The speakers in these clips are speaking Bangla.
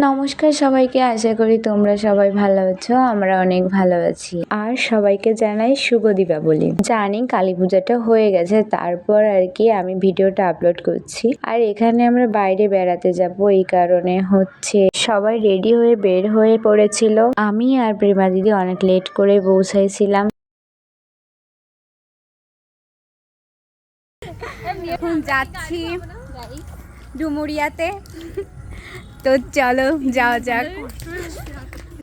নমস্কার সবাইকে, আশা করি তোমরা সবাই ভালো আছো। আমরা অনেক ভালো আছি। আর সবাইকে জানাই শুভ দীপাবলি। জানি কালী পূজাটা হয়ে গেছে, তারপর আর কি আমি ভিডিওটা আপলোড করছি। আর এখানে আমরা বাইরে বেড়াতে যাব, এই কারণে হচ্ছে সবাই রেডি হয়ে বের হয়ে পড়েছিল। আমি আর প্রেমা দিদি অনেক লেট করে পৌঁছাইছিলাম। এখন যাচ্ছি ডুমুরিয়াতে, তো চলো যাওয়া যাক।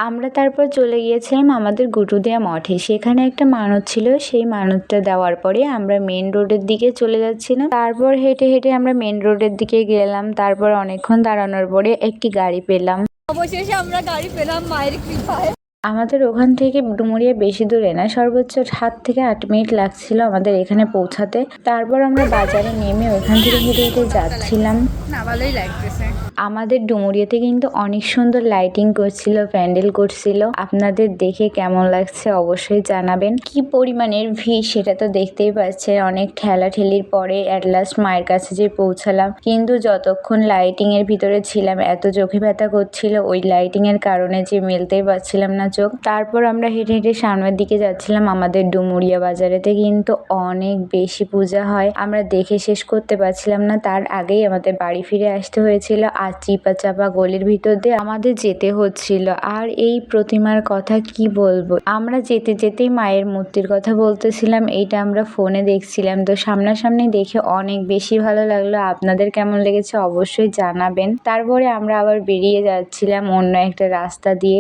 আমরা তারপর চলে গিয়েছিলাম আমাদের গুটুদিয়া মঠে। সেখানে একটা মানত ছিল, সেই মানতটা দেওয়ার পরে আমরা মেন রোডের দিকে চলে যাচ্ছিলাম। তারপর হেঁটে হেঁটে আমরা মেন রোডের দিকে গেলাম। তারপর অনেকক্ষণ দাঁড়ানোর পরে একটি গাড়ি পেলাম। অবশেষে আমরা গাড়ি পেলাম মায়ের কৃপায়। আমাদের ওখান থেকে ডুমুরিয়া বেশি দূরে না, সর্বোচ্চ 7 থেকে 8 মিনিট লাগছিল আমাদের এখানে পৌঁছাতে। তারপর আমরা বাজারে নেমে ওখান থেকে হেঁটে হেঁটে যাচ্ছিলাম। না, ভালোই লাগতেছে। আমাদের ডুমুরিয়াতে কিন্তু অনেক সুন্দর লাইটিং করছিল, প্যান্ডেল করছিল। আপনাদের দেখে কেমন লাগছে অবশ্যই জানাবেন। কি পরিমাণের ভিড় সেটা তো দেখতেই পাচ্ছেন। অনেক ঠেলা ঠেলির পরে অ্যাট লাস্ট মায়ের কাছে যে পৌঁছালাম, কিন্তু যতক্ষণ লাইটিং এর ভিতরে ছিলাম এত চোখে ব্যথা করছিল ওই লাইটিং এর কারণে যে মেলতেই পারছিলাম না চোখ। তারপর আমরা হেঁটে হেঁটে সামনের দিকে যাচ্ছিলাম। আমাদের ডুমুরিয়া বাজারেতে কিন্তু অনেক বেশি পূজা হয়, আমরা দেখে শেষ করতে পারছিলাম না। তার আগেই আমাদের বাড়ি ফিরে আসতে হয়েছিল, আর চিপা চাপা গলির ভিতর দিয়ে আমাদের যেতে হচ্ছিল। আর এই প্রতিমার কথা কি বলবো, আমরা যেতে যেতেই মায়ের মূর্তির কথা বলতেছিলাম। এইটা আমরা ফোনে দেখছিলাম, তো সামনাসামনি দেখে অনেক বেশি ভালো লাগলো। আপনাদের কেমন লেগেছে অবশ্যই জানাবেন। তারপরে আমরা আবার বেরিয়ে যাচ্ছিলাম অন্য একটা রাস্তা দিয়ে।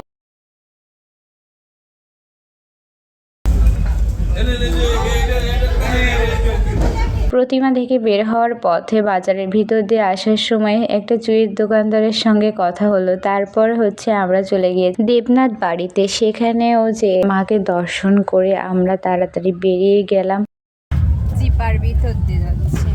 প্রতিমা থেকে বের হওয়ার পথে বাজারের ভিতর দিয়ে আসার সময় একটা চুড়ির দোকানদারের সঙ্গে কথা হলো। তারপর হচ্ছে আমরা চলে গিয়ে দেবনাথ বাড়িতে, সেখানেও যে মাকে দর্শন করে আমরা তাড়াতাড়ি বেরিয়ে গেলাম। জিপার ভিতর দিয়ে যাচ্ছি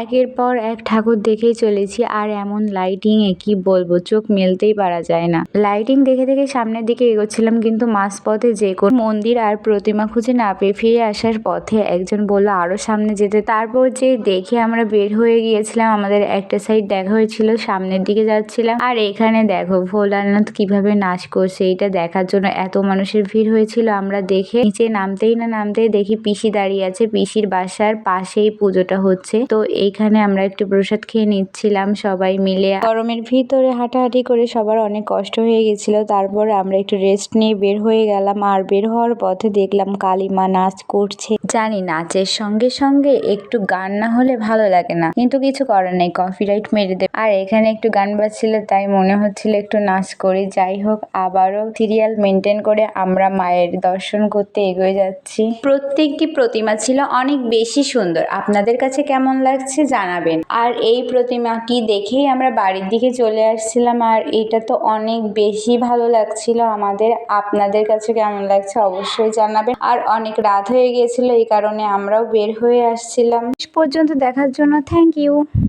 একের পর এক ঠাকুর দেখেই চলেছি। আর এমন লাইটিং এ কি বলবো, চোখ মেলতেই পারা যায় না। লাইটিং দেখে দেখে সামনের দিকে এগোচ্ছিলাম, কিন্তু মাঝপথে যে কোনো মন্দির আর প্রতিমা খুঁজে না পেয়ে ফিরে আসার পথে একজন বললো আরো সামনে যেতে। তারপর যে দেখে আমরা বের হয়ে গিয়েছিলাম। আমাদের একটা সাইড দেখা হয়েছিল, সামনের দিকে যাচ্ছিলাম। আর এখানে দেখো ভোলানাথ কিভাবে নাচ করছে, এটা দেখার জন্য এত মানুষের ভিড় হয়েছিল। আমরা দেখে নিচে নামতেই দেখি পিসি দাঁড়িয়ে আছে। পিসির বাসার পাশেই পুজোটা হচ্ছে, তো এইখানে আমরা একটু প্রসাদ খেয়ে নিচ্ছিলাম সবাই মিলে। গরমের ভিতরে হাঁটাহাঁটি করে সবার অনেক কষ্ট হয়ে গেছিল। তারপর আমরা একটু রেস্ট নিয়ে বের হয়ে গেলাম। আর বের হওয়ার পথে দেখলাম কালিমা নাচ করছে। জানি নাচের সঙ্গে সঙ্গে একটু গান না হলে ভালো লাগে না, কিন্তু কিছু করার নেই, কপিরাইট মেরে দেবে। আর এখানে একটু গান বাজছিল, তাই মনে হচ্ছিল একটু নাচ করি। যাই হোক, আবারও সিরিয়াল মেনটেন করে আমরা মায়ের দর্শন করতে এগিয়ে যাচ্ছি। প্রত্যেকটি প্রতিমা ছিল অনেক বেশি সুন্দর। আপনাদের কাছে কেমন লাগছে জানাবেন। আর এই প্রতিমাটি দেখেই আমরা বাড়ির দিকে চলে আসছিলাম। আর এটা তো অনেক বেশি ভালো লাগছিল আমাদের। আপনাদের কাছে কেমন লাগছে অবশ্যই জানাবেন। আর অনেক রাত হয়ে গিয়েছিল, এই কারণে আমরাও বের হয়ে আসছিলাম। পর্যন্ত দেখার জন্য থ্যাংক ইউ।